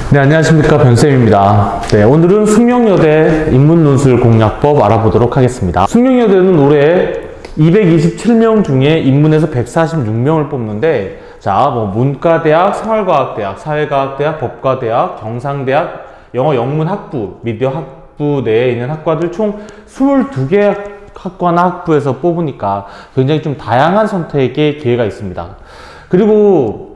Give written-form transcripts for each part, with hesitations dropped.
네, 안녕하십니까. 변쌤입니다. 네, 오늘은 숙명여대 인문논술 공략법 알아보도록 하겠습니다. 숙명여대는 올해 227명 중에 인문에서 146명을 뽑는데, 자, 문과대학, 생활과학대학, 사회과학대학, 법과대학, 경상대학, 영어 영문학부, 미디어 학부 내에 있는 학과들 총 22개 학과나 학부에서 뽑으니까 굉장히 좀 다양한 선택의 기회가 있습니다. 그리고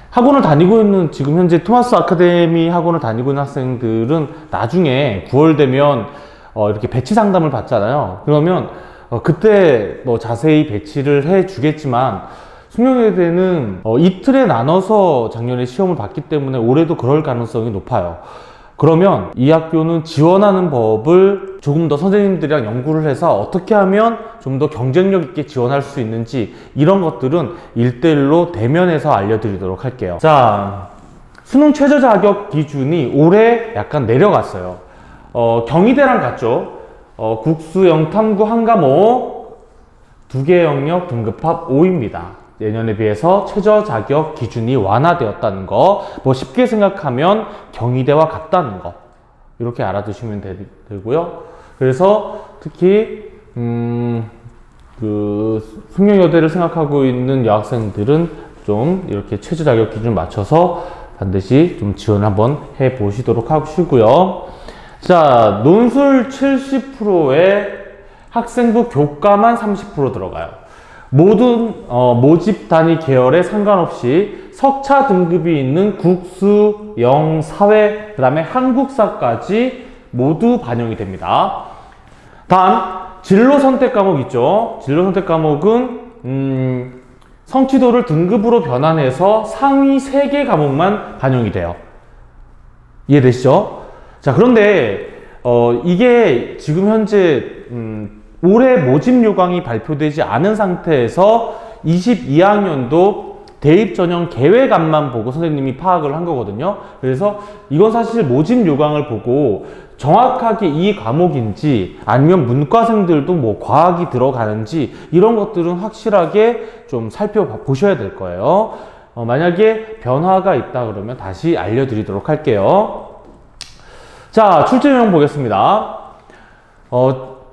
학원을 다니고 있는, 지금 현재 토마스 아카데미 학원을 다니고 있는 학생들은 나중에 9월 되면 이렇게 배치 상담을 받잖아요. 그러면 그때 자세히 배치를 해 주겠지만, 숙명여대는 이틀에 나눠서 작년에 시험을 봤기 때문에 올해도 그럴 가능성이 높아요. 그러면 이 학교는 지원하는 법을 조금 더 선생님들이랑 연구를 해서 어떻게 하면 좀 더 경쟁력 있게 지원할 수 있는지, 이런 것들은 1대1로 대면해서 알려드리도록 할게요. 자, 수능 최저 자격 기준이 올해 약간 내려갔어요. 경희대랑 같죠. 국수, 영탐구 한 과목 2개 영역 등급합 5입니다. 예년에 비해서 최저 자격 기준이 완화되었다는 거, 쉽게 생각하면 경희대와 같다는 거, 이렇게 알아두시면 되고요. 그래서 특히 숙명여대를 생각하고 있는 여학생들은 좀 이렇게 최저 자격 기준 맞춰서 반드시 좀 지원 한번 해 보시도록 하시고요. 자, 논술 70%에 학생부 교과만 30% 들어가요. 모든 모집 단위 계열에 상관없이 석차 등급이 있는 국수, 영, 사회, 그 다음에 한국사까지 모두 반영이 됩니다. 단, 진로 선택 과목 있죠. 진로 선택 과목은 성취도를 등급으로 변환해서 상위 3개 과목만 반영이 돼요. 이해되시죠? 자, 그런데 이게 지금 현재 올해 모집 요강이 발표되지 않은 상태에서 22학년도 대입 전형 계획안만 보고 선생님이 파악을 한 거거든요. 그래서 이건 사실 모집 요강을 보고 정확하게 이 과목인지, 아니면 문과생들도 과학이 들어가는지, 이런 것들은 확실하게 좀 살펴보셔야 될 거예요. 만약에 변화가 있다 그러면 다시 알려드리도록 할게요. 자, 출제 내용 보겠습니다.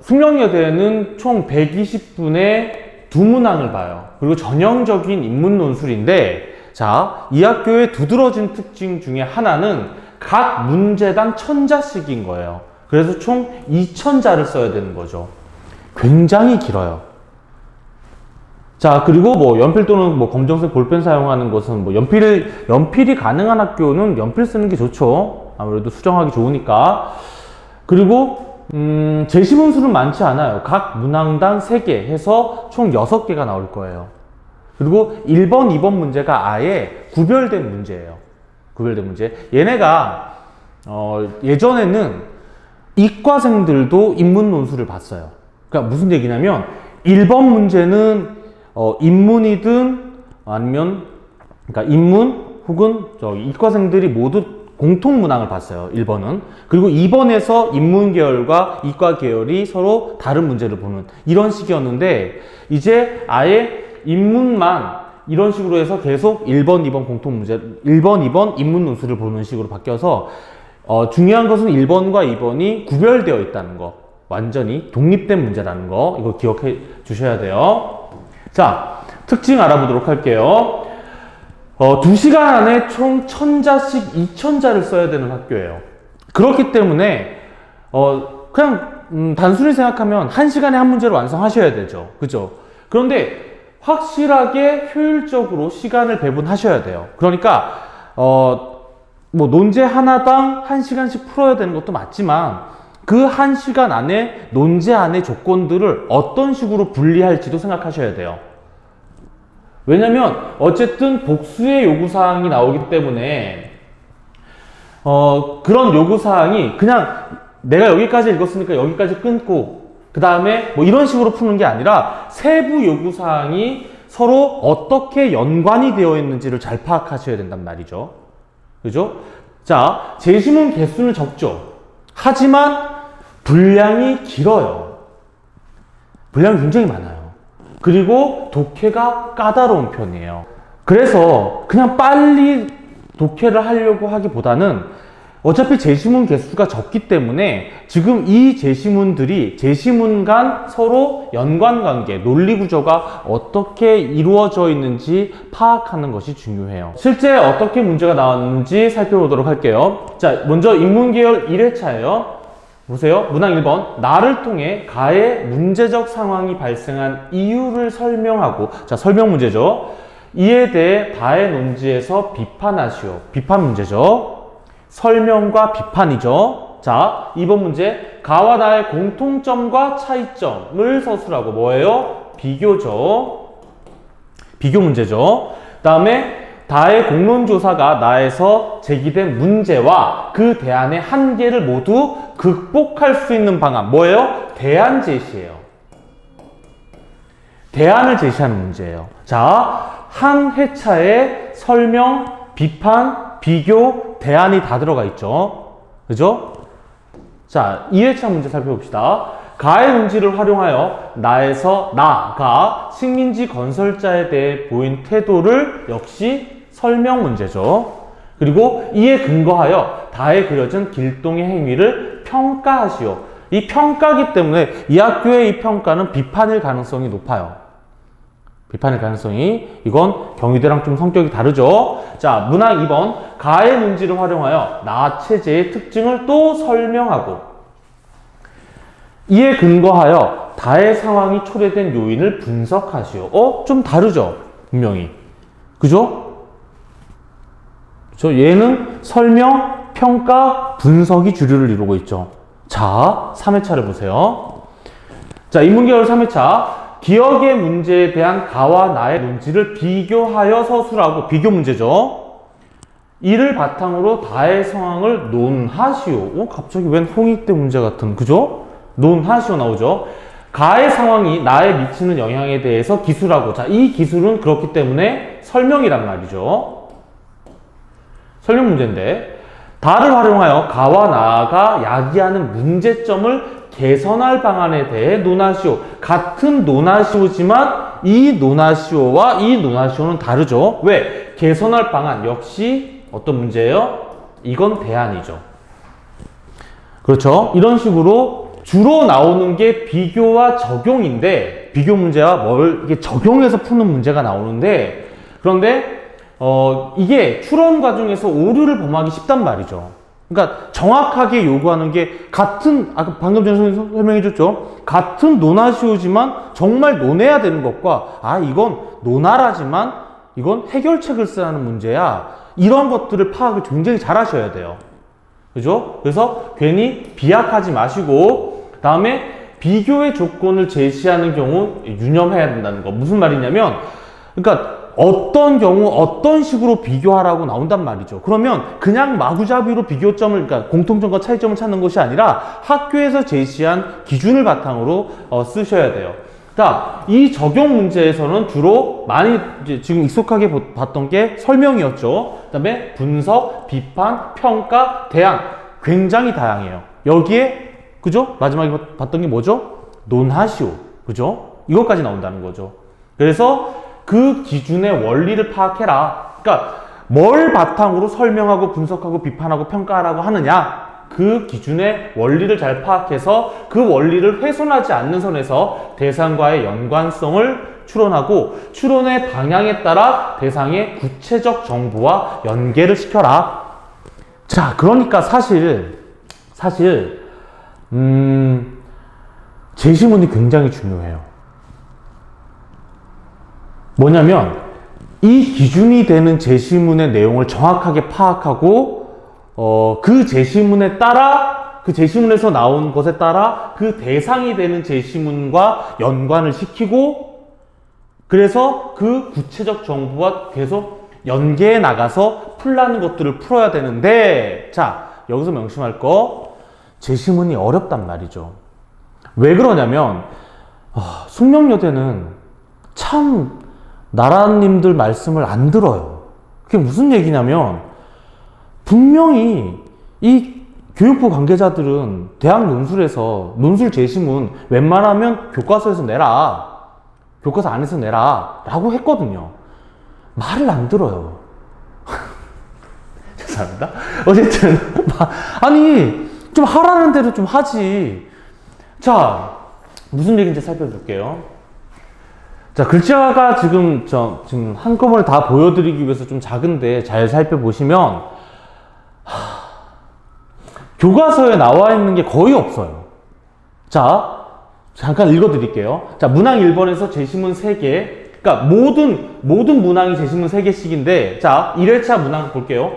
숙명여대는 총 120분의 두문항을 봐요. 그리고 전형적인 인문논술인데, 자, 이 학교의 두드러진 특징 중에 하나는 각 문제당 1000자씩인 거예요. 그래서 총 2000자를 써야 되는 거죠. 굉장히 길어요. 자, 그리고 연필 또는 검정색 볼펜 사용하는 것은 연필이 가능한 학교는 연필 쓰는 게 좋죠. 아무래도 수정하기 좋으니까. 그리고 제시 문수는 많지 않아요. 각 문항당 3개 해서 총 6개가 나올 거예요. 그리고 1번, 2번 문제가 아예 구별된 문제예요. 구별된 문제. 얘네가 예전에는 이과생들도 인문논술을 봤어요. 그러니까 무슨 얘기냐면 1번 문제는 인문이든 아니면, 그러니까 인문 혹은 이과생들이 모두 공통 문항을 봤어요. 1번은. 그리고 2번에서 인문 계열과 이과 계열이 서로 다른 문제를 보는 이런 식이었는데, 이제 아예 인문만 이런 식으로 해서 계속 1번, 2번 공통 문제, 1번, 2번 인문 논술을 보는 식으로 바뀌어서 중요한 것은 1번과 2번이 구별되어 있다는 거, 완전히 독립된 문제라는 거, 이거 기억해 주셔야 돼요. 자, 특징 알아보도록 할게요. 2시간 안에 총 1000자씩 2000자를 써야 되는 학교예요. 그렇기 때문에 그냥 단순히 생각하면 1시간에 한 문제를 완성하셔야 되죠. 그죠? 그런데 확실하게 효율적으로 시간을 배분하셔야 돼요. 그러니까 논제 하나당 1시간씩 풀어야 되는 것도 맞지만, 그 1시간 안에 논제 안의 조건들을 어떤 식으로 분리할지도 생각하셔야 돼요. 왜냐면 어쨌든 복수의 요구사항이 나오기 때문에 그런 요구사항이 그냥 내가 여기까지 읽었으니까 여기까지 끊고 그 다음에 이런 식으로 푸는 게 아니라, 세부 요구사항이 서로 어떻게 연관이 되어 있는지를 잘 파악하셔야 된단 말이죠. 그죠? 자, 제시문 개수는 적죠. 하지만 분량이 길어요. 분량이 굉장히 많아요. 그리고 독해가 까다로운 편이에요. 그래서 그냥 빨리 독해를 하려고 하기보다는 어차피 제시문 개수가 적기 때문에 지금 이 제시문들이 제시문 간 서로 연관관계, 논리구조가 어떻게 이루어져 있는지 파악하는 것이 중요해요. 실제 어떻게 문제가 나왔는지 살펴보도록 할게요. 자, 먼저 인문계열 1회차예요. 보세요. 문항 1번. 나를 통해 가의 문제적 상황이 발생한 이유를 설명하고, 자, 설명 문제죠. 이에 대해 다의 논지에서 비판하시오. 비판 문제죠. 설명과 비판이죠. 자, 2번 문제. 가와 나의 공통점과 차이점을 서술하고 뭐예요? 비교죠. 비교 문제죠. 그 다음에 다의 공론조사가 나에서 제기된 문제와 그 대안의 한계를 모두 극복할 수 있는 방안. 뭐예요? 대안 제시예요. 대안을 제시하는 문제예요. 자, 한 회차에 설명, 비판, 비교, 대안이 다 들어가 있죠. 그죠? 자, 2회차 문제 살펴봅시다. 가의 논지를 활용하여 나에서 나가 식민지 건설자에 대해 보인 태도를 역시 설명 문제죠. 그리고 이에 근거하여 다에 그려진 길동의 행위를 평가하시오. 이 평가기 때문에 이 학교의 이 평가는 비판일 가능성이 높아요. 비판일 가능성이, 이건 경희대랑 좀 성격이 다르죠. 자, 문항 2번. 가의 논지를 활용하여 나 체제의 특징을 또 설명하고 이에 근거하여 다의 상황이 초래된 요인을 분석하시오. 좀 다르죠? 분명히. 그죠? 얘는 설명, 평가, 분석이 주류를 이루고 있죠. 자, 3회차를 보세요. 자, 인문계열 3회차. 기억의 문제에 대한 가와 나의 논지를 비교하여 서술하고, 비교 문제죠. 이를 바탕으로 다의 상황을 논하시오. 갑자기 웬 홍익대 문제 같은, 그죠? 논하시오 나오죠. 가의 상황이 나에 미치는 영향에 대해서 기술하고, 자, 이 기술은 그렇기 때문에 설명이란 말이죠. 설명 문제인데, 다를 활용하여 가와 나가 야기하는 문제점을 개선할 방안에 대해 논하시오. 같은 논하시오지만 이 논하시오와 이 논하시오는 다르죠. 왜? 개선할 방안 역시 어떤 문제예요? 이건 대안이죠. 그렇죠? 이런 식으로 주로 나오는 게 비교와 적용인데, 비교 문제와 이게 적용해서 푸는 문제가 나오는데, 그런데 이게 추론 과정에서 오류를 범하기 쉽단 말이죠. 그러니까 정확하게 요구하는 게 같은, 아까 방금 전에 설명해 줬죠. 같은 논하시오지만 정말 논해야 되는 것과, 이건 논하라지만 이건 해결책을 쓰라는 문제야. 이런 것들을 파악을 굉장히 잘 하셔야 돼요. 그죠? 그래서 괜히 비약하지 마시고, 다음에 비교의 조건을 제시하는 경우 유념해야 된다는 거. 무슨 말이냐면, 그러니까 어떤 경우 어떤 식으로 비교하라고 나온단 말이죠. 그러면 그냥 마구잡이로 비교점을, 그러니까 공통점과 차이점을 찾는 것이 아니라 학교에서 제시한 기준을 바탕으로 쓰셔야 돼요. 자, 이 적용 문제에서는 주로 많이 이제 지금 익숙하게 봤던 게 설명이었죠. 그 다음에 분석, 비판, 평가, 대안, 굉장히 다양해요. 여기에, 그죠? 마지막에 봤던 게 뭐죠? 논하시오. 그죠? 이것까지 나온다는 거죠. 그래서 그 기준의 원리를 파악해라. 그러니까 뭘 바탕으로 설명하고 분석하고 비판하고 평가하라고 하느냐, 그 기준의 원리를 잘 파악해서 그 원리를 훼손하지 않는 선에서 대상과의 연관성을 추론하고 추론의 방향에 따라 대상의 구체적 정보와 연계를 시켜라. 자, 그러니까 사실 제시문이 굉장히 중요해요. 뭐냐면 이 기준이 되는 제시문의 내용을 정확하게 파악하고 그 제시문에 따라, 그 제시문에서 나온 것에 따라 그 대상이 되는 제시문과 연관을 시키고, 그래서 그 구체적 정보와 계속 연계해 나가서 풀라는 것들을 풀어야 되는데, 자, 여기서 명심할 거, 제시문이 어렵단 말이죠. 왜 그러냐면 숙명여대는 참 나라님들 말씀을 안 들어요. 그게 무슨 얘기냐면, 분명히 이 교육부 관계자들은 대학 논술에서 논술 제시문 웬만하면 교과서에서 내라, 교과서 안에서 내라 라고 했거든요. 말을 안 들어요. 죄송합니다. 어쨌든 아니 좀 하라는 대로 좀 하지. 자, 무슨 얘기인지 살펴볼게요. 자, 글자가 지금 한꺼번에 다 보여드리기 위해서 좀 작은데 잘 살펴보시면 교과서에 나와 있는 게 거의 없어요. 자, 잠깐 읽어드릴게요. 자, 문항 1번에서 제시문 3개. 그러니까 모든 문항이 제시문 3개씩인데, 자, 1회차 문항 볼게요.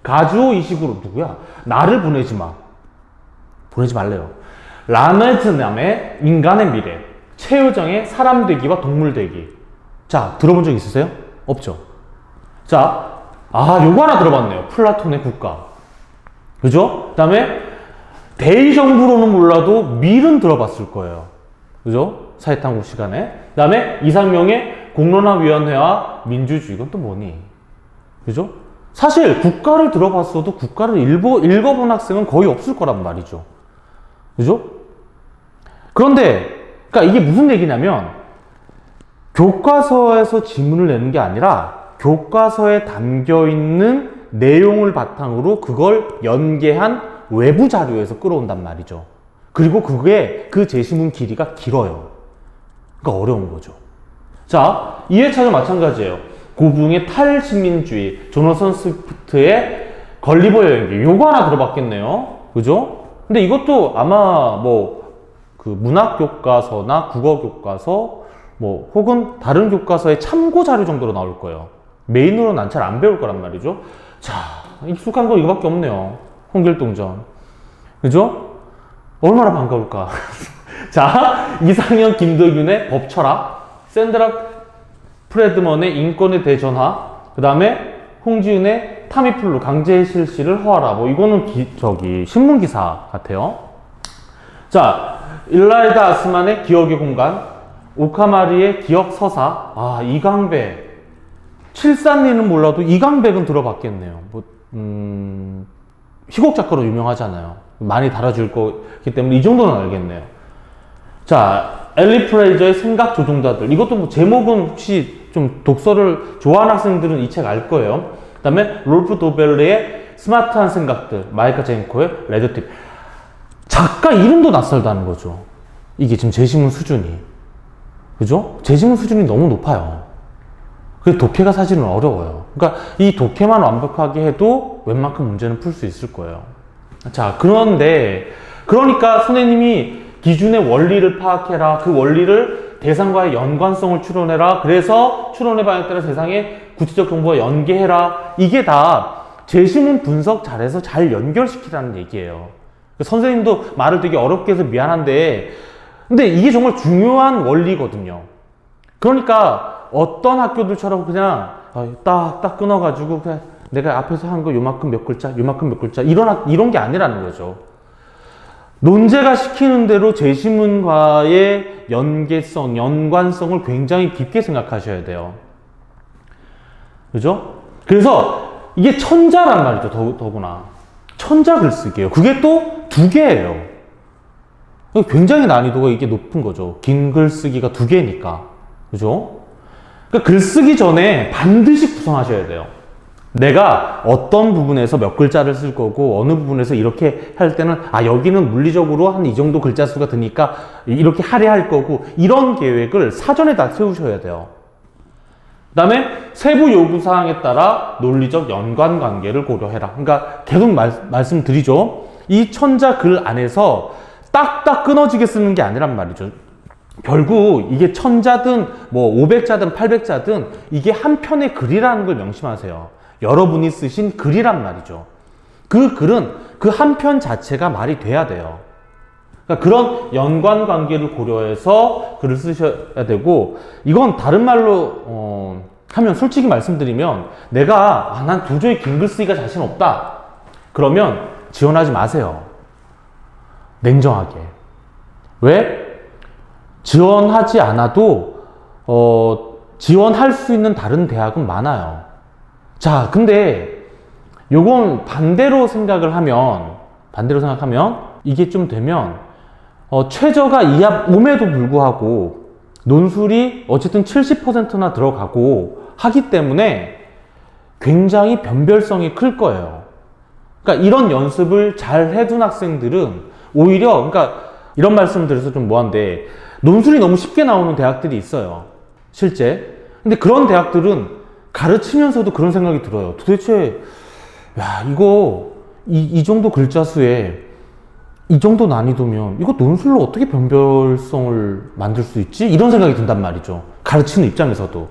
가주어 이식으로 누구야? 나를 보내지 마. 보내지 말래요. 라메트남의 인간의 미래. 최효정의 사람 되기와 동물 되기. 자, 들어본 적 있으세요? 없죠? 자, 요거 하나 들어봤네요. 플라톤의 국가. 그죠? 그 다음에 대의정부로는 몰라도 밀은 들어봤을 거예요. 그죠? 사회탐구 시간에. 그 다음에 이상명의 공론화위원회와 민주주의. 이건 또 뭐니? 그죠? 사실 국가를 들어봤어도 국가를 읽어본 학생은 거의 없을 거란 말이죠. 그죠? 그런데 그러니까 이게 무슨 얘기냐면 교과서에서 지문을 내는 게 아니라 교과서에 담겨있는 내용을 바탕으로 그걸 연계한 외부 자료에서 끌어온단 말이죠. 그리고 그게 그 제시문 길이가 길어요. 그러니까 어려운 거죠. 자, 2회차도 마찬가지예요. 고붕의 탈식민주의, 조너선 스위프트의 걸리버 여행기. 요거 하나 들어봤겠네요. 그죠? 근데 이것도 아마 그 문학 교과서나 국어 교과서 혹은 다른 교과서의 참고 자료 정도로 나올 거예요. 메인으로는 난 잘 안 배울 거란 말이죠. 자, 익숙한 거 이거밖에 없네요. 홍길동전. 그죠? 얼마나 반가울까. 자, 이상현, 김덕윤의 법철학, 샌드라 프레드먼의 인권의 대전화, 그 다음에 홍지윤의 타미플루, 강제 실시를 허하라. 이거는 신문기사 같아요. 자, 일라이다 아스만의 기억의 공간, 오카마리의 기억 서사, 이강백. 칠산리는 몰라도 이강백은 들어봤겠네요. 희곡 작가로 유명하잖아요. 많이 달아줄 거기 때문에 이 정도는 알겠네요. 자, 엘리 프레이저의 생각 조종자들. 이것도 제목은 혹시 좀 독서를 좋아하는 학생들은 이 책 알 거예요. 그 다음에 롤프 도벨레의 스마트한 생각들, 마이카 젠코의 레드팁. 작가 이름도 낯설다는 거죠. 이게 지금 제시문 수준이. 그죠? 제시문 수준이 너무 높아요. 그래서 독해가 사실은 어려워요. 그러니까 이 독해만 완벽하게 해도 웬만큼 문제는 풀 수 있을 거예요. 자, 그러니까 선생님이 기준의 원리를 파악해라. 그 원리를 대상과의 연관성을 추론해라. 그래서 추론의 방향에 따라 세상의 구체적 정보와 연계해라. 이게 다 제시문 분석 잘해서 잘 연결시키라는 얘기예요. 선생님도 말을 되게 어렵게 해서 미안한데, 근데 이게 정말 중요한 원리거든요. 그러니까 어떤 학교들처럼 그냥 딱 끊어가지고 그냥 내가 앞에서 한 거 요만큼 몇 글자, 요만큼 몇 글자 이런 게 아니라는 거죠. 논제가 시키는 대로 제시문과의 연계성, 연관성을 굉장히 깊게 생각하셔야 돼요. 그죠? 그래서 이게 천자란 말이죠. 더구나. 천자 글쓰기예요. 그게 또 2개예요. 굉장히 난이도가 이게 높은 거죠. 긴 글쓰기가 2개니까. 그죠? 그러니까 글쓰기 전에 반드시 구성하셔야 돼요. 내가 어떤 부분에서 몇 글자를 쓸 거고 어느 부분에서 이렇게 할 때는 여기는 물리적으로 한 이 정도 글자 수가 드니까 이렇게 할애할 거고, 이런 계획을 사전에 다 세우셔야 돼요. 그 다음에 세부 요구사항에 따라 논리적 연관관계를 고려해라. 그러니까 계속 말씀드리죠. 이 천자 글 안에서 딱딱 끊어지게 쓰는 게 아니란 말이죠. 결국 이게 천자든 500자든 800자든 이게 한 편의 글이라는 걸 명심하세요. 여러분이 쓰신 글이란 말이죠. 그 글은 그 한 편 자체가 말이 돼야 돼요. 그러니까 그런 연관관계를 고려해서 글을 쓰셔야 되고, 이건 다른 말로 하면 솔직히 말씀드리면 내가 난 도저히 긴 글 쓰기가 자신 없다. 그러면 지원하지 마세요. 냉정하게. 왜? 지원하지 않아도 지원할 수 있는 다른 대학은 많아요. 자, 근데 요건 반대로 생각하면 이게 좀 되면 최저가 이합 5에도 불구하고 논술이 어쨌든 70%나 들어가고 하기 때문에 굉장히 변별성이 클 거예요. 그러니까 이런 연습을 잘 해둔 학생들은 오히려, 그러니까 이런 말씀 드려서 좀 뭐한데, 논술이 너무 쉽게 나오는 대학들이 있어요. 실제. 근데 그런 대학들은 가르치면서도 그런 생각이 들어요. 도대체, 야, 이 정도 글자 수에 이 정도 난이도면 이거 논술로 어떻게 변별성을 만들 수 있지? 이런 생각이 든단 말이죠. 가르치는 입장에서도.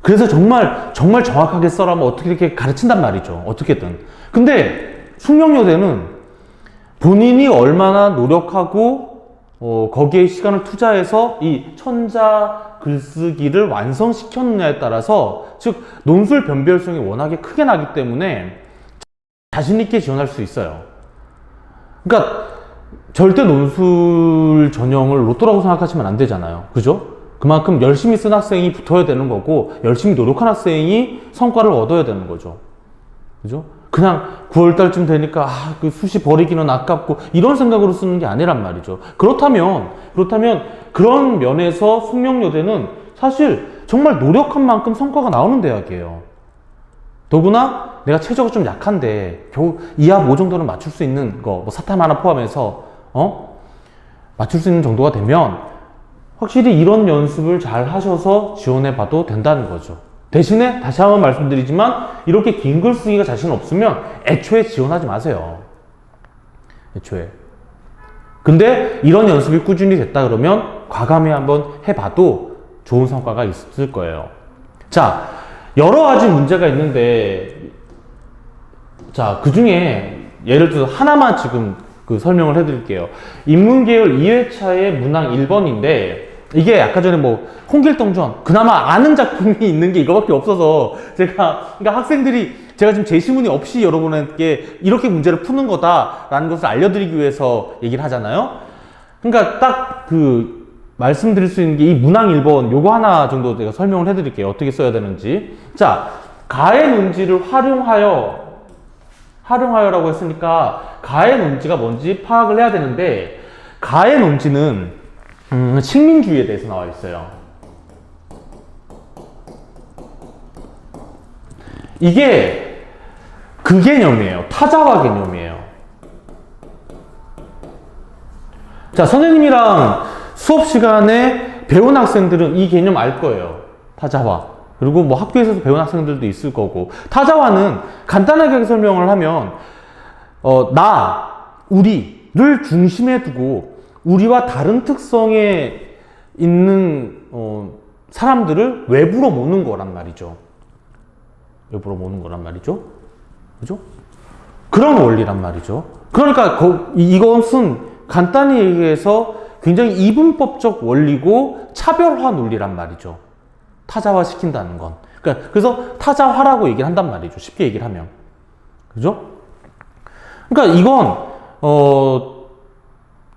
그래서 정말 정확하게 써라면 어떻게 이렇게 가르친단 말이죠. 어떻게든. 근데 숙명여대는 본인이 얼마나 노력하고 거기에 시간을 투자해서 이 천자 글쓰기를 완성시켰느냐에 따라서, 즉 논술 변별성이 워낙에 크게 나기 때문에 자신 있게 지원할 수 있어요. 그러니까 절대 논술 전형을 로또라고 생각하시면 안 되잖아요. 그죠? 그만큼 열심히 쓴 학생이 붙어야 되는 거고, 열심히 노력한 학생이 성과를 얻어야 되는 거죠. 그죠? 그냥 9월달쯤 되니까 그 수시 버리기는 아깝고 이런 생각으로 쓰는 게 아니란 말이죠. 그렇다면 그런 면에서 숙명여대는 사실 정말 노력한 만큼 성과가 나오는 대학이에요. 더구나 내가 최저가 좀 약한데 겨우 2합 5 정도는 맞출 수 있는 거, 뭐 사탐 하나 포함해서 맞출 수 있는 정도가 되면 확실히 이런 연습을 잘 하셔서 지원해 봐도 된다는 거죠. 대신에 다시 한번 말씀드리지만 이렇게 긴 글 쓰기가 자신 없으면 애초에 지원하지 마세요. 애초에. 근데 이런 연습이 꾸준히 됐다 그러면 과감히 한번 해봐도 좋은 성과가 있을 거예요. 자, 여러 가지 문제가 있는데, 자, 그 중에 예를 들어서 하나만 지금 설명을 해드릴게요. 인문계열 2회차의 문항 1번인데, 이게 아까 전에 뭐 홍길동전, 그나마 아는 작품이 있는 게 이거밖에 없어서 그러니까 학생들이, 제가 지금 제시문이 없이 여러분에게 이렇게 문제를 푸는 거다라는 것을 알려드리기 위해서 얘기를 하잖아요. 그러니까 딱 말씀드릴 수 있는 게 이 문항 1번 요거 하나 정도 제가 설명을 해드릴게요. 어떻게 써야 되는지. 자, 가의 논지를 활용하여라고 했으니까 가의 논지가 뭔지 파악을 해야 되는데, 가의 논지는 식민주의에 대해서 나와 있어요. 이게 그 개념이에요. 타자화 개념이에요. 자, 선생님이랑 수업 시간에 배운 학생들은 이 개념 알 거예요. 타자화. 그리고 뭐 학교에서도 배운 학생들도 있을 거고. 타자화는 간단하게 설명을 하면 우리를 중심에 두고 우리와 다른 특성에 있는 사람들을 외부로 모는 거란 말이죠. 외부로 모는 거란 말이죠. 그죠? 그런 원리란 말이죠. 그러니까 이것은 간단히 얘기해서 굉장히 이분법적 원리고 차별화 논리란 말이죠. 타자화 시킨다는 건. 그래서 타자화라고 얘기를 한단 말이죠. 쉽게 얘기를 하면. 그죠? 그러니까 이건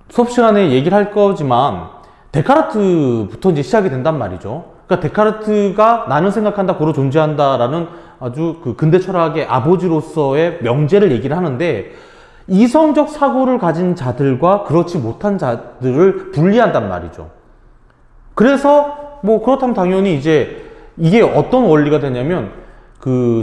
수업 시간에 얘기를 할 거지만 데카르트부터 이제 시작이 된단 말이죠. 그러니까 데카르트가 나는 생각한다, 고로 존재한다라는 아주 근대 철학의 아버지로서의 명제를 얘기를 하는데, 이성적 사고를 가진 자들과 그렇지 못한 자들을 분리한단 말이죠. 그래서 뭐 그렇다면 당연히 이제 이게 어떤 원리가 되냐면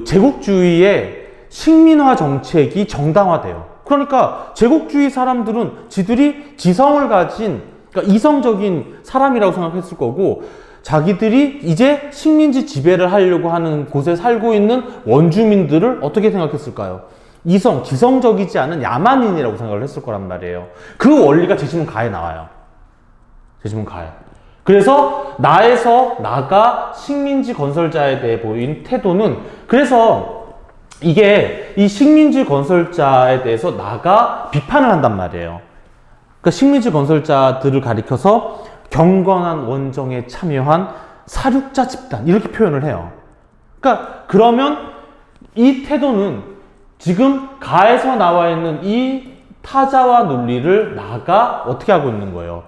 제국주의의 식민화 정책이 정당화돼요. 그러니까 제국주의 사람들은 지들이 지성을 가진, 그러니까 이성적인 사람이라고 생각했을 거고, 자기들이 이제 식민지 지배를 하려고 하는 곳에 살고 있는 원주민들을 어떻게 생각했을까요? 지성적이지 않은 야만인이라고 생각을 했을 거란 말이에요. 그 원리가 제시문 가에 나와요. 제시문 가에. 그래서 나에서 나가 식민지 건설자에 대해 보인 태도는, 그래서 이게 이 식민지 건설자에 대해서 나가 비판을 한단 말이에요. 그러니까 식민지 건설자들을 가리켜서 경건한 원정에 참여한 사륙자 집단, 이렇게 표현을 해요. 그러니까 그러면 이 태도는 지금 가에서 나와 있는 이 타자화 논리를 나가 어떻게 하고 있는 거예요?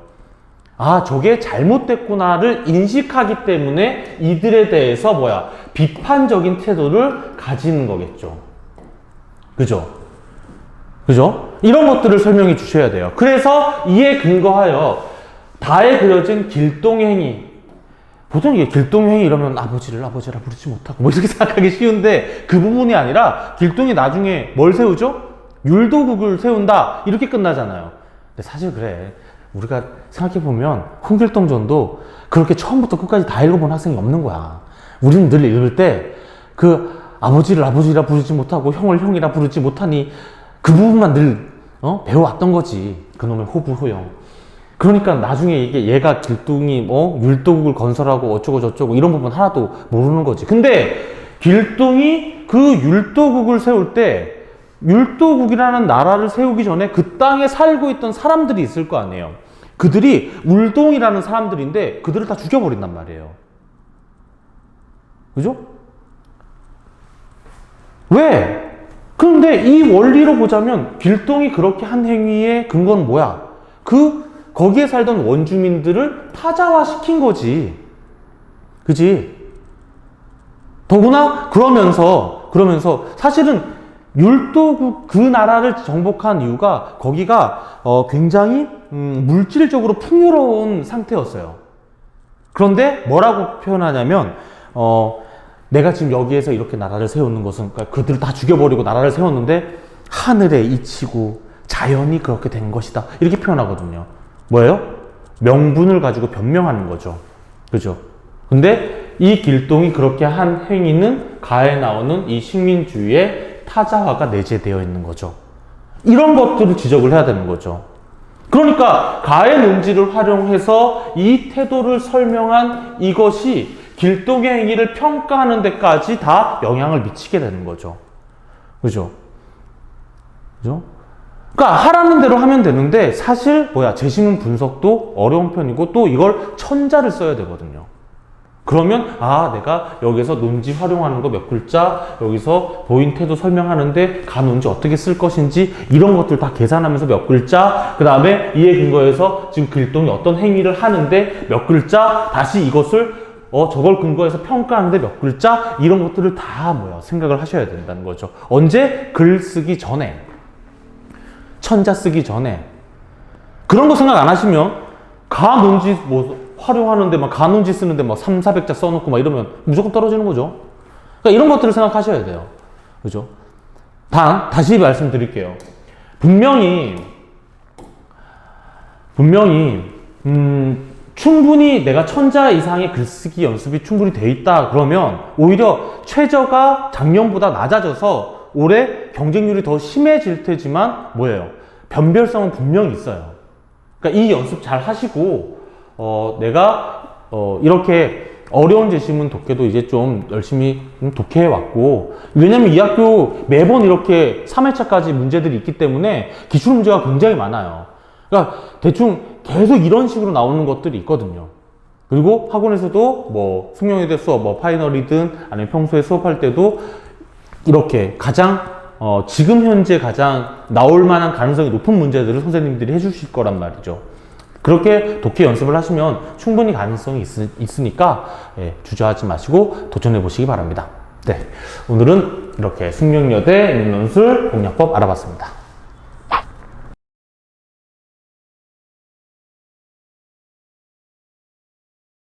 아, 저게 잘못됐구나를 인식하기 때문에 이들에 대해서 비판적인 태도를 가지는 거겠죠. 그죠? 이런 것들을 설명해 주셔야 돼요. 그래서 이에 근거하여 다에 그려진 길동의 행위, 보통 이게 길동의 행위 이러면 아버지라 부르지 못하고 뭐 이렇게 생각하기 쉬운데, 그 부분이 아니라 길동이 나중에 뭘 세우죠? 율도국을 세운다 이렇게 끝나잖아요. 근데 사실 그래, 우리가 생각해보면 홍길동전도 그렇게 처음부터 끝까지 다 읽어본 학생이 없는 거야. 우리는 늘 읽을 때 그 아버지를 아버지라 부르지 못하고 형을 형이라 부르지 못하니 그 부분만 늘 배워왔던 거지. 그놈의 호부호형. 그러니까 나중에 이게 얘가 길동이 율도국을 건설하고 어쩌고 저쩌고 이런 부분 하나도 모르는 거지. 근데 길동이 그 율도국을 세울 때 율도국이라는 나라를 세우기 전에 그 땅에 살고 있던 사람들이 있을 거 아니에요. 그들이 울동이라는 사람들인데 그들을 다 죽여버린단 말이에요. 그죠? 왜? 그런데 이 원리로 보자면 길동이 그렇게 한 행위의 근거는 뭐야? 거기에 살던 원주민들을 타자화시킨 거지. 그지? 더구나 그러면서 사실은 율도국 그 나라를 정복한 이유가 거기가 굉장히 물질적으로 풍요로운 상태였어요. 그런데 뭐라고 표현하냐면 내가 지금 여기에서 이렇게 나라를 세우는 것은, 그러니까 그들을 다 죽여버리고 나라를 세웠는데 하늘에 이치고 자연이 그렇게 된 것이다 이렇게 표현하거든요. 뭐예요? 명분을 가지고 변명하는 거죠. 그죠? 근데 이 길동이 그렇게 한 행위는 가에 나오는 이 식민주의의 타자화가 내재되어 있는 거죠. 이런 것들을 지적을 해야 되는 거죠. 그러니까 가의 논지를 활용해서 이 태도를 설명한 이것이 길동의 행위를 평가하는 데까지 다 영향을 미치게 되는 거죠. 그죠? 그죠? 그러니까 하라는 대로 하면 되는데 사실 제시문 분석도 어려운 편이고 또 이걸 천자를 써야 되거든요. 그러면 내가 여기서 논지 활용하는 거 몇 글자, 여기서 보인 태도 설명하는데 가 논지 어떻게 쓸 것인지 이런 것들 다 계산하면서 몇 글자, 그 다음에 이에 근거해서 지금 길동이 어떤 행위를 하는데 몇 글자, 다시 이것을 저걸 근거해서 평가하는데 몇 글자, 이런 것들을 다 생각을 하셔야 된다는 거죠. 언제? 글 쓰기 전에, 천자 쓰기 전에. 그런 거 생각 안 하시면 가 논지 활용하는데 가 논지 쓰는데 3, 400자 써놓고 이러면 무조건 떨어지는 거죠. 그러니까 이런 것들을 생각하셔야 돼요. 그죠? 다시 말씀드릴게요. 분명히 충분히 내가 천자 이상의 글쓰기 연습이 충분히 돼 있다 그러면 오히려 최저가 작년보다 낮아져서 올해 경쟁률이 더 심해질 테지만 변별성은 분명히 있어요. 그러니까 이 연습 잘 하시고 내가 이렇게 어려운 제시문 독해도 이제 좀 열심히 독해해 왔고, 왜냐면 이 학교 매번 이렇게 3회차까지 문제들이 있기 때문에 기출 문제가 굉장히 많아요. 그러니까 대충 계속 이런 식으로 나오는 것들이 있거든요. 그리고 학원에서도 숙명여대 수업, 파이널이든 아니면 평소에 수업할 때도 이렇게 가장 지금 현재 가장 나올 만한 가능성이 높은 문제들을 선생님들이 해주실 거란 말이죠. 그렇게 독해 연습을 하시면 충분히 가능성이 있으니까 주저하지 마시고 도전해 보시기 바랍니다. 네, 오늘은 이렇게 숙명여대 인문논술 공략법 알아봤습니다.